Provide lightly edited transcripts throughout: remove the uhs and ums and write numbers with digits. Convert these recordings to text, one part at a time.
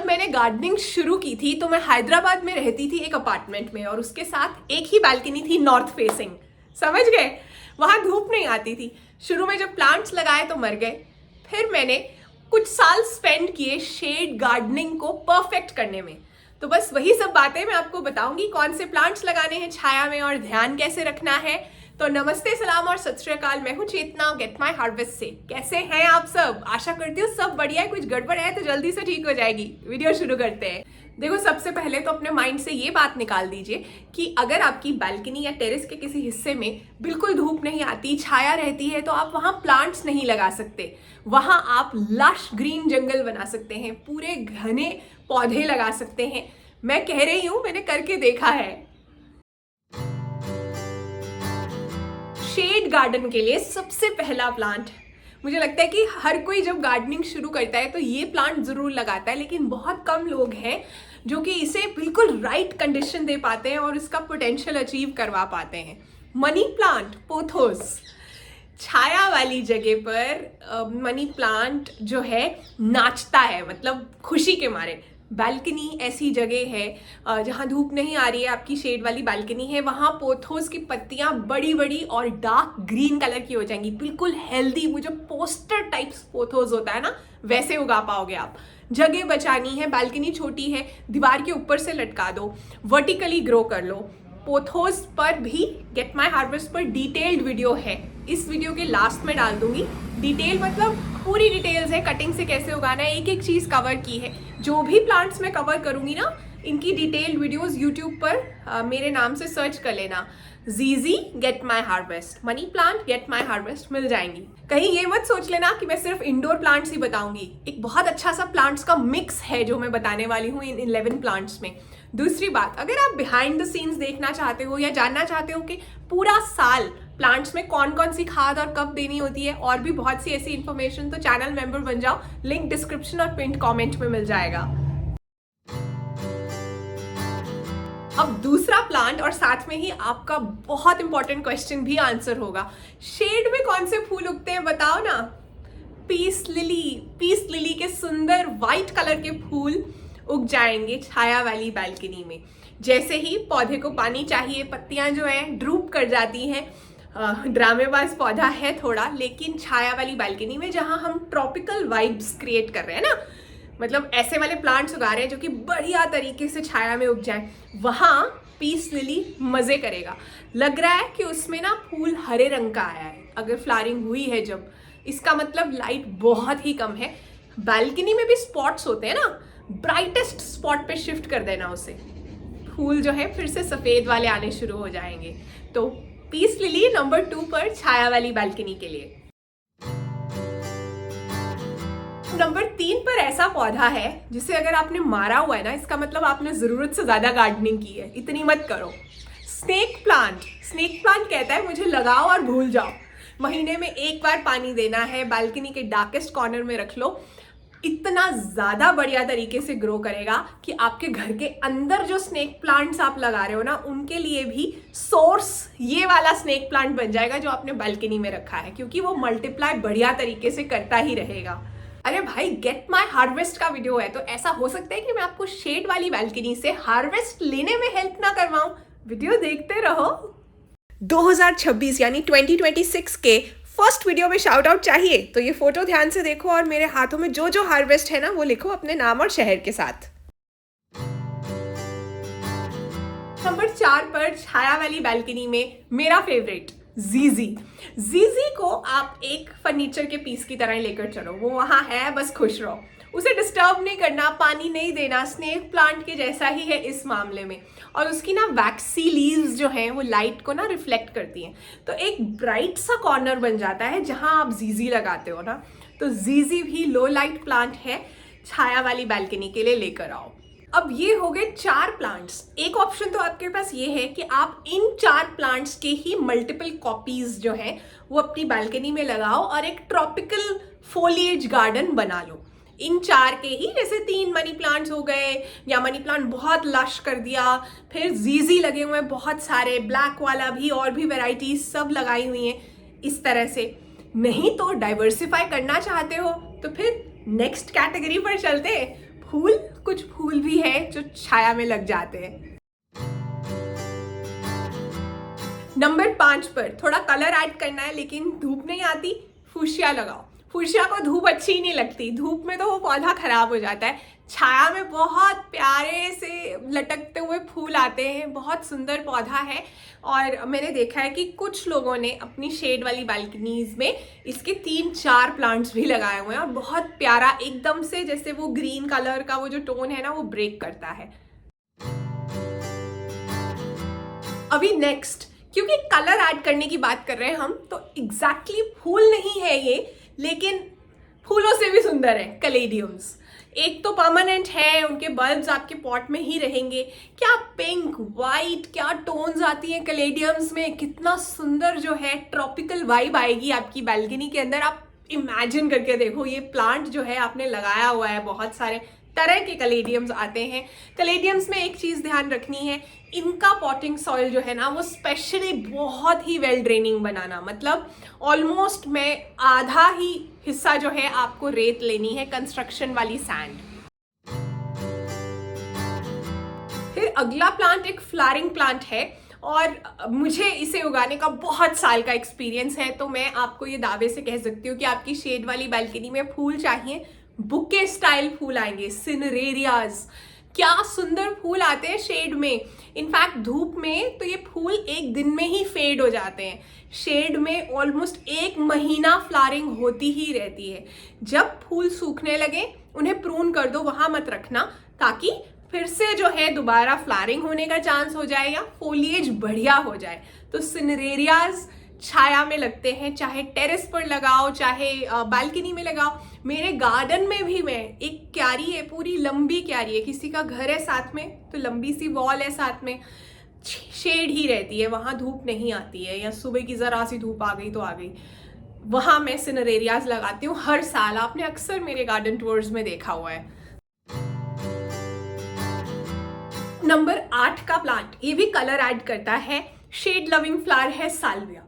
मैंने गार्डनिंग शुरू की थी तो मैं हैदराबाद में रहती थी एक अपार्टमेंट में, और उसके साथ एक ही बालकनी थी नॉर्थ फेसिंग। समझ गए? वहां धूप नहीं आती थी। शुरू में जब प्लांट्स लगाए तो मर गए। फिर मैंने कुछ साल स्पेंड किए शेड गार्डनिंग को परफेक्ट करने में। तो बस वही सब बातें मैं आपको बताऊंगी, कौन से प्लांट्स लगाने हैं छाया में और ध्यान कैसे रखना है। तो नमस्ते, सलाम और सत श्री अकाल। मैं हूं चेतना गेट माई हार्वेस्ट से। कैसे हैं आप सब? आशा करती हूँ सब बढ़िया है। कुछ गड़बड़ है तो जल्दी से ठीक हो जाएगी। वीडियो शुरू करते हैं। देखो, सबसे पहले तो अपने माइंड से ये बात निकाल दीजिए कि अगर आपकी बालकनी या टेरेस के किसी हिस्से में बिल्कुल धूप नहीं आती, छाया रहती है, तो आप वहां प्लांट्स नहीं लगा सकते। वहां आप लश ग्रीन जंगल बना सकते हैं, पूरे घने पौधे लगा सकते हैं। मैं कह रही हूं, मैंने करके देखा है। शेड गार्डन के लिए सबसे पहला प्लांट, मुझे लगता है कि हर कोई जब गार्डनिंग शुरू करता है तो ये प्लांट जरूर लगाता है, लेकिन बहुत कम लोग हैं जो कि इसे बिल्कुल राइट कंडीशन दे पाते हैं और इसका पोटेंशियल अचीव करवा पाते हैं। Money plant, pothos. छाया वाली जगह पर मनी प्लांट जो है नाचता है, मतलब खुशी के मारे। बालकनी ऐसी जगह है जहाँ धूप नहीं आ रही है, आपकी शेड वाली बालकनी है, वहाँ पोथोस की पत्तियाँ बड़ी बड़ी और डार्क ग्रीन कलर की हो जाएंगी, बिल्कुल हेल्दी। वो जो पोस्टर टाइप्स पोथोस होता है ना, वैसे उगा पाओगे आप। जगह बचानी है, बालकनी छोटी है, दीवार के ऊपर से लटका दो, वर्टिकली ग्रो कर लो। पोथोस पर भी गेट माई हार्वेस्ट पर डिटेल्ड वीडियो है, इस वीडियो के लास्ट में डाल दूंगी। डिटेल मतलब पूरी डिटेल्स है, कटिंग से कैसे उगाना है, एक एक चीज़ कवर की है। जो भी प्लांट्स मैं कवर करूंगी ना, इनकी डिटेल्ड वीडियोस यूट्यूब पर मेरे नाम से सर्च कर लेना, GG get my harvest, money plant get my harvest, मिल जाएंगी। कहीं ये मत सोच लेना कि मैं सिर्फ इंडोर प्लांट्स ही बताऊंगी। एक बहुत अच्छा सा प्लांट्स का मिक्स है जो मैं बताने वाली हूँ इन 11 प्लांट्स में। दूसरी बात, अगर आप बिहाइंड द सीन्स देखना चाहते हो या जानना चाहते हो कि पूरा साल प्लांट्स में कौन कौन सी खाद और कब देनी होती है, और भी बहुत सी ऐसी इन्फॉर्मेशन, तो चैनल मेंबर बन जाओ। लिंक डिस्क्रिप्शन और पिन कमेंट में मिल जाएगा। अब दूसरा प्लांट, और साथ में ही आपका बहुत इंपॉर्टेंट क्वेश्चन भी आंसर होगा, शेड में कौन से फूल उगते हैं बताओ ना? Peace lily. पीस लिली के सुंदर व्हाइट कलर के फूल उग जाएंगे छाया वाली बालकनी में। जैसे ही पौधे को पानी चाहिए, पत्तियां जो है ड्रूप कर जाती हैं। ड्रामेबाज पौधा है थोड़ा, लेकिन छाया वाली बालकनी में जहां हम ट्रॉपिकल वाइब्स क्रिएट कर रहे हैं ना, मतलब ऐसे वाले प्लांट्स उगा रहे हैं जो कि बढ़िया तरीके से छाया में उग जाए, वहां पीस लिली मजे करेगा। लग रहा है कि उसमें ना फूल हरे रंग का आया है अगर फ्लावरिंग हुई है जब, इसका मतलब लाइट बहुत ही कम है। बालकनी में भी स्पॉट्स होते हैं ना, ब्राइटेस्ट स्पॉट पे शिफ्ट कर देना उसे, फूल जो है फिर से सफेद वाले आने शुरू हो जाएंगे। तो पीस लिली नंबर 2 पर छाया वाली बालकनी के लिए। नंबर 3 पर ऐसा पौधा है जिसे अगर आपने मारा हुआ है ना, इसका मतलब आपने जरूरत से ज्यादा गार्डनिंग की है, इतनी मत करो। Snake plant. स्नेक प्लांट कहता है मुझे लगाओ और भूल जाओ, महीने में एक बार पानी देना है, बालकनी के डार्केस्ट कॉर्नर में रख लो। इतना ज्यादा बढ़िया तरीके से ग्रो करेगा कि आपके घर के अंदर जो स्नेक प्लांट्स आप लगा रहे हो ना, उनके लिए भी सोर्स ये वाला स्नेक प्लांट बन जाएगा जो आपने बालकनी में रखा है, क्योंकि वो मल्टीप्लाई बढ़िया तरीके से करता ही रहेगा। अरे भाई, गेट माई हार्वेस्ट का वीडियो है तो ऐसा हो सकता है कि मैं आपको शेड वाली बालकनी से हार्वेस्ट लेने में हेल्प ना करवाऊं? वीडियो देखते रहो। 2026 यानी 2026 के फर्स्ट वीडियो में शाउट आउट चाहिए तो ये फोटो ध्यान से देखो और मेरे हाथों में जो जो हार्वेस्ट है ना, वो लिखो अपने नाम और शहर के साथ। नंबर 4 पर छाया वाली बालकनी में मेरा फेवरेट, जीजी। जीजी को आप एक फर्नीचर के पीस की तरह लेकर चलो, वो वहां है, बस खुश रहो, उसे डिस्टर्ब नहीं करना, पानी नहीं देना। स्नेक प्लांट के जैसा ही है इस मामले में, और उसकी ना वैक्सी लीव्स जो हैं वो लाइट को ना रिफ्लेक्ट करती हैं, तो एक ब्राइट सा कॉर्नर बन जाता है जहां आप जीजी लगाते हो ना। तो जीजी भी लो लाइट प्लांट है, छाया वाली बालकनी के लिए लेकर आओ। अब ये हो गए 4 प्लांट्स। एक ऑप्शन तो आपके पास ये है कि आप इन 4 प्लांट्स के ही मल्टीपल कॉपीज जो है वो अपनी बालकनी में लगाओ और एक ट्रॉपिकल फोलिएज गार्डन बना लो। इन 4 के ही, जैसे 3 मनी प्लांट्स हो गए, या मनी प्लांट बहुत लश कर दिया, फिर जीजी लगे हुए हैं बहुत सारे, ब्लैक वाला भी, और भी वेराइटीज सब लगाई हुई हैं इस तरह से। नहीं तो डाइवर्सिफाई करना चाहते हो तो फिर नेक्स्ट कैटेगरी पर चलते हैं, कुछ फूल भी हैं जो छाया में लग जाते हैं। नंबर 5 पर थोड़ा कलर ऐड करना है लेकिन धूप नहीं आती, फुशिया लगाओ। फुशिया को धूप अच्छी नहीं लगती, धूप में तो वो पौधा खराब हो जाता है। छाया में बहुत प्यारे से लटकते हुए फूल आते हैं, बहुत सुंदर पौधा है। और मैंने देखा है कि कुछ लोगों ने अपनी शेड वाली बालकनीज में इसके 3-4 प्लांट्स भी लगाए हुए हैं और बहुत प्यारा, एकदम से जैसे वो ग्रीन कलर का वो जो टोन है ना वो ब्रेक करता है। अभी नेक्स्ट, क्योंकि कलर ऐड करने की बात कर रहे हैं हम, तो एग्जैक्टली फूल नहीं है ये, लेकिन फूलों से भी सुंदर है कैलेडियम्स। एक तो परमानेंट है, उनके बल्ब्स आपके पॉट में ही रहेंगे। क्या पिंक, वाइट, क्या टोन्स आती हैं कैलेडियम्स में, कितना सुंदर जो है ट्रॉपिकल वाइब आएगी आपकी बालकनी के अंदर। आप इमेजिन करके देखो, ये प्लांट जो है आपने लगाया हुआ है, बहुत सारे तरह के कैलेडियम्स आते हैं। कैलेडियम्स में एक चीज़ ध्यान रखनी है, इनका पॉटिंग सॉइल जो है ना वो स्पेशली बहुत ही वेल ड्रेनिंग बनाना, मतलब ऑलमोस्ट में आधा ही हिस्सा जो है आपको रेत लेनी है, कंस्ट्रक्शन वाली सैंड। फिर अगला प्लांट एक फ्लावरिंग प्लांट है और मुझे इसे उगाने का बहुत साल का एक्सपीरियंस है, तो मैं आपको ये दावे से कह सकती हूँ कि आपकी शेड वाली बालकनी में फूल चाहिए, बुके स्टाइल फूल आएंगे, सिनरेरियाज। क्या सुंदर फूल आते हैं शेड में। इनफैक्ट धूप में तो ये फूल एक दिन में ही फेड हो जाते हैं, शेड में ऑलमोस्ट 1 महीना फ्लावरिंग होती ही रहती है। जब फूल सूखने लगे उन्हें प्रून कर दो, वहां मत रखना, ताकि फिर से जो है दोबारा फ्लावरिंग होने का चांस हो जाए या फोलिएज बढ़िया हो जाए। तो सिनरेरियाज छाया में लगते हैं, चाहे टेरेस पर लगाओ चाहे बालकनी में लगाओ। मेरे गार्डन में भी मैं एक क्यारी है, पूरी लंबी क्यारी है, किसी का घर है साथ में तो लंबी सी वॉल है, साथ में शेड ही रहती है, वहां धूप नहीं आती है, या सुबह की जरा सी धूप आ गई तो आ गई, वहां मैं सिनरेरियाज लगाती हूँ हर साल। आपने अक्सर मेरे गार्डन टूर्स में देखा हुआ है। नंबर 8 का प्लांट, ये भी कलर ऐड करता है, शेड लविंग फ्लावर है, साल्विया।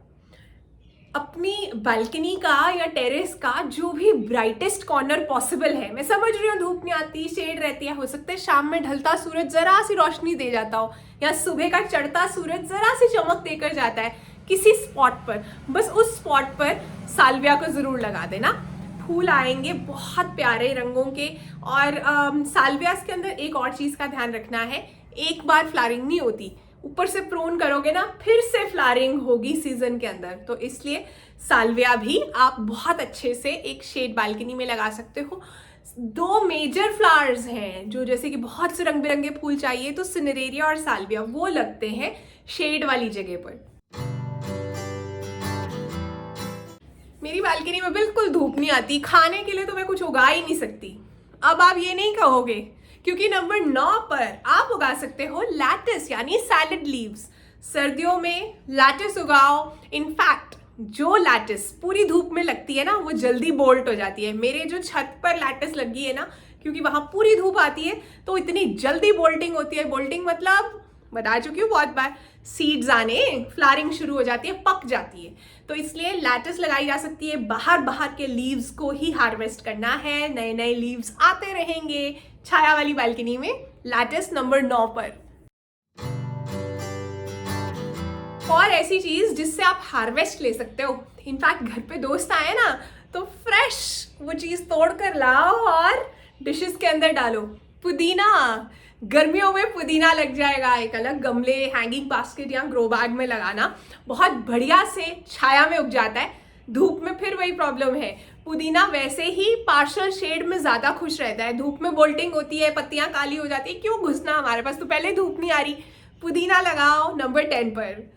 अपनी बालकनी का या टेरेस का जो भी ब्राइटेस्ट कॉर्नर पॉसिबल है, मैं समझ रही हूँ धूप नहीं आती, शेड रहती है, हो सकता है शाम में ढलता सूरज जरा सी रोशनी दे जाता हो, या सुबह का चढ़ता सूरज जरा सी चमक देकर जाता है किसी स्पॉट पर, बस उस स्पॉट पर साल्विया को जरूर लगा देना। फूल आएंगे बहुत प्यारे रंगों के। और साल्वियास के अंदर एक और चीज का ध्यान रखना है, एक बार फ्लावरिंग नहीं होती, ऊपर से प्रून करोगे ना फिर से फ्लावरिंग होगी सीजन के अंदर। तो इसलिए साल्विया भी आप बहुत अच्छे से एक शेड बालकनी में लगा सकते हो। 2 मेजर फ्लावर्स हैं जो जैसे कि बहुत से रंग बिरंगे फूल चाहिए, तो सिनरेरिया और साल्विया वो लगते हैं शेड वाली जगह पर। मेरी बालकनी में बिल्कुल धूप नहीं आती, खाने के लिए तो मैं कुछ उगा ही नहीं सकती। अब आप ये नहीं कहोगे, क्योंकि नंबर 9 पर आप उगा सकते हो लैटिस यानी सैलेड लीव्स। सर्दियों में लैटिस उगाओ। इनफैक्ट जो लैटिस पूरी धूप में लगती है ना वो जल्दी बोल्ट हो जाती है। मेरे जो छत पर लैटिस लगी है ना, क्योंकि वहां पूरी धूप आती है तो इतनी जल्दी बोल्टिंग होती है। बोल्टिंग मतलब बता चुकी हूँ बहुत बार, सीड्स आने, फ्लावरिंग शुरू हो जाती है, पक जाती है। तो इसलिए लैटिस लगाई जा सकती है। बाहर के लीव्स को ही हार्वेस्ट करना है, नए नए लीव्स आते रहेंगे छाया वाली बालकनी में। लैटिस नंबर 9 पर। और ऐसी चीज जिससे आप हार्वेस्ट ले सकते हो, इनफैक्ट घर पे दोस्त आए ना तो फ्रेश वो चीज तोड़ कर लाओ और डिशेस के अंदर डालो। पुदीना, गर्मियों में पुदीना लग जाएगा। एक अलग गमले, हैंगिंग बास्केट या ग्रो बैग में लगाना, बहुत बढ़िया से छाया में उग जाता है। धूप में फिर वही प्रॉब्लम है, पुदीना वैसे ही पार्शियल शेड में ज्यादा खुश रहता है। धूप में बोल्टिंग होती है, पत्तियां काली हो जाती है, क्यों घुसना हमारे पास, तो पहले धूप नहीं आ रही। पुदीना लगाओ नंबर 10 पर।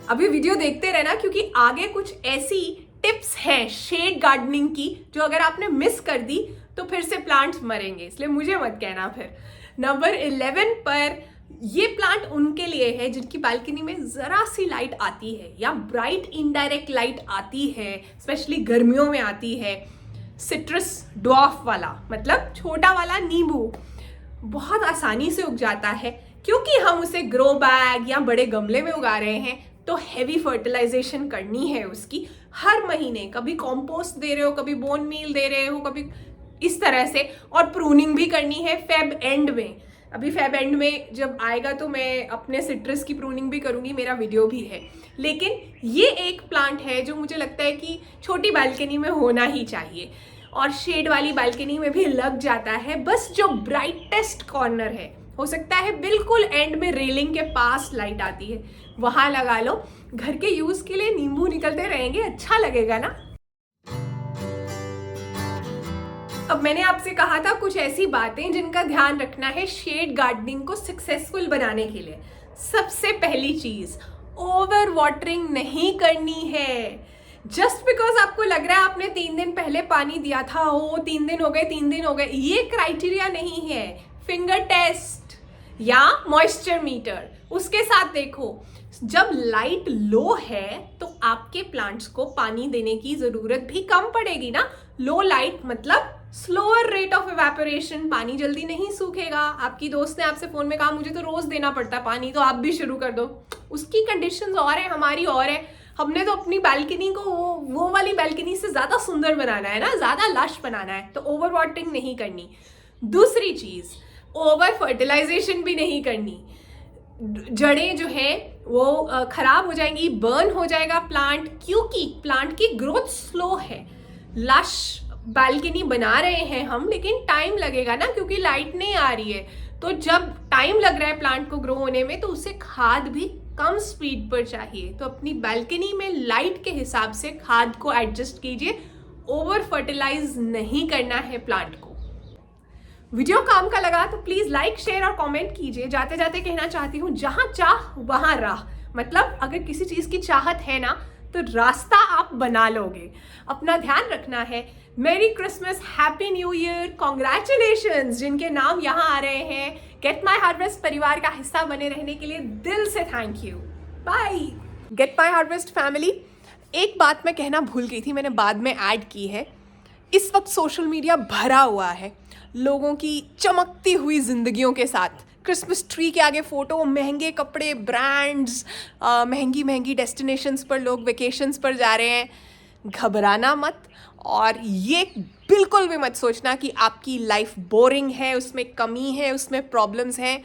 अभी वीडियो देखते रहना, क्योंकि आगे कुछ ऐसी टिप्स हैं शेड गार्डनिंग की जो अगर आपने मिस कर दी तो फिर से प्लांट्स मरेंगे, इसलिए मुझे मत कहना फिर। नंबर 11 पर ये प्लांट उनके लिए है जिनकी बालकनी में जरा सी लाइट आती है या ब्राइट इनडायरेक्ट लाइट आती है, स्पेशली गर्मियों में आती है। सिट्रस ड्वार्फ वाला, मतलब छोटा वाला नींबू, बहुत आसानी से उग जाता है क्योंकि हम उसे ग्रो बैग या बड़े गमले में उगा रहे हैं। तो हैवी फर्टिलाइजेशन करनी है उसकी हर महीने। कभी कॉम्पोस्ट दे रहे हो, कभी बोन मील दे रहे हो, कभी इस तरह से। और प्रूनिंग भी करनी है फेब एंड में। अभी फेब एंड में जब आएगा तो मैं अपने सिट्रस की प्रूनिंग भी करूँगी, मेरा वीडियो भी है। लेकिन ये एक प्लांट है जो मुझे लगता है कि छोटी बालकनी में होना ही चाहिए, और शेड वाली बालकनी में भी लग जाता है। बस जो ब्राइटेस्ट कॉर्नर है, हो सकता है बिल्कुल एंड में रेलिंग के पास लाइट आती है, वहाँ लगा लो। घर के यूज़ के लिए नींबू निकलते रहेंगे, अच्छा लगेगा ना। अब मैंने आपसे कहा था कुछ ऐसी बातें जिनका ध्यान रखना है शेड गार्डनिंग को सक्सेसफुल बनाने के लिए। सबसे पहली चीज, ओवर वाटरिंग नहीं करनी है। जस्ट बिकॉज आपको लग रहा है आपने 3 दिन पहले पानी दिया था, ओ 3 दिन हो गए, 3 दिन हो गए, ये क्राइटेरिया नहीं है। फिंगर टेस्ट या मॉइस्चर मीटर, उसके साथ देखो। जब लाइट लो है तो आपके प्लांट्स को पानी देने की जरूरत भी कम पड़ेगी ना। लो लाइट मतलब स्लोअर रेट ऑफ इवेपोरेशन, पानी जल्दी नहीं सूखेगा। आपकी दोस्त ने आपसे फोन में कहा मुझे तो रोज देना पड़ता है पानी, तो आप भी शुरू कर दो। उसकी कंडीशंस और है, हमारी और है। हमने तो अपनी बालकनी को वो वाली बालकनी से ज्यादा सुंदर बनाना है ना, ज्यादा लश बनाना है, तो ओवर वाटरिंग नहीं करनी। दूसरी चीज, ओवर फर्टिलाइजेशन भी नहीं करनी। जड़ें जो है वो खराब हो जाएंगी, बर्न हो जाएगा प्लांट, क्योंकि प्लांट की ग्रोथ स्लो है। लश बालकनी बना रहे हैं हम, लेकिन टाइम लगेगा ना, क्योंकि लाइट नहीं आ रही है। तो जब टाइम लग रहा है प्लांट को ग्रो होने में, तो उसे खाद भी कम स्पीड पर चाहिए। तो अपनी बालकनी में लाइट के हिसाब से खाद को एडजस्ट कीजिए। ओवर फर्टिलाइज नहीं करना है प्लांट को। वीडियो काम का लगा तो प्लीज लाइक, शेयर और कमेंट कीजिए। जाते जाते कहना चाहती हूँ, जहां चाह वहां राह। मतलब अगर किसी चीज की चाहत है ना, तो रास्ता आप बना लोगे। अपना ध्यान रखना है। मेरी Christmas, happy new year, congratulations जिनके नाम यहाँ आ रहे हैं। गेट माई हार्वेस्ट परिवार का हिस्सा बने रहने के लिए दिल से thank you. Bye. Get my harvest family, एक बात मैं कहना भूल गई थी, मैंने बाद में ऐड की है। इस वक्त सोशल मीडिया भरा हुआ है लोगों की चमकती हुई जिंदगियों के साथ। क्रिसमस ट्री के आगे फ़ोटो, महंगे कपड़े, ब्रांड्स, महंगी महंगी डेस्टिनेशंस पर लोग वेकेशंस पर जा रहे हैं। घबराना मत, और ये बिल्कुल भी मत सोचना कि आपकी लाइफ बोरिंग है, उसमें कमी है, उसमें प्रॉब्लम्स हैं।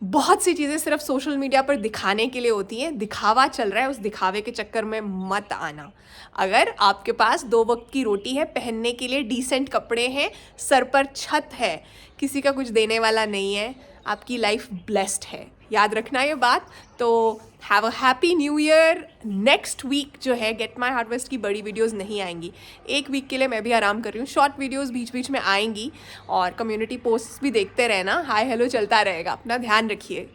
बहुत सी चीज़ें सिर्फ सोशल मीडिया पर दिखाने के लिए होती हैं। दिखावा चल रहा है, उस दिखावे के चक्कर में मत आना। अगर आपके पास 2 वक्त की रोटी है, पहनने के लिए डिसेंट कपड़े हैं, सर पर छत है, किसी का कुछ देने वाला नहीं है, आपकी लाइफ ब्लेस्ड है। याद रखना ये बात। तो have a happy new year. Next week जो है गेट माई हार्वेस्ट की बड़ी वीडियोस नहीं आएंगी। एक वीक के लिए मैं भी आराम कर रही हूँ। शॉर्ट वीडियोस बीच बीच में आएंगी, और कम्युनिटी पोस्ट्स भी देखते रहना। हाय हेलो चलता रहेगा। अपना ध्यान रखिए।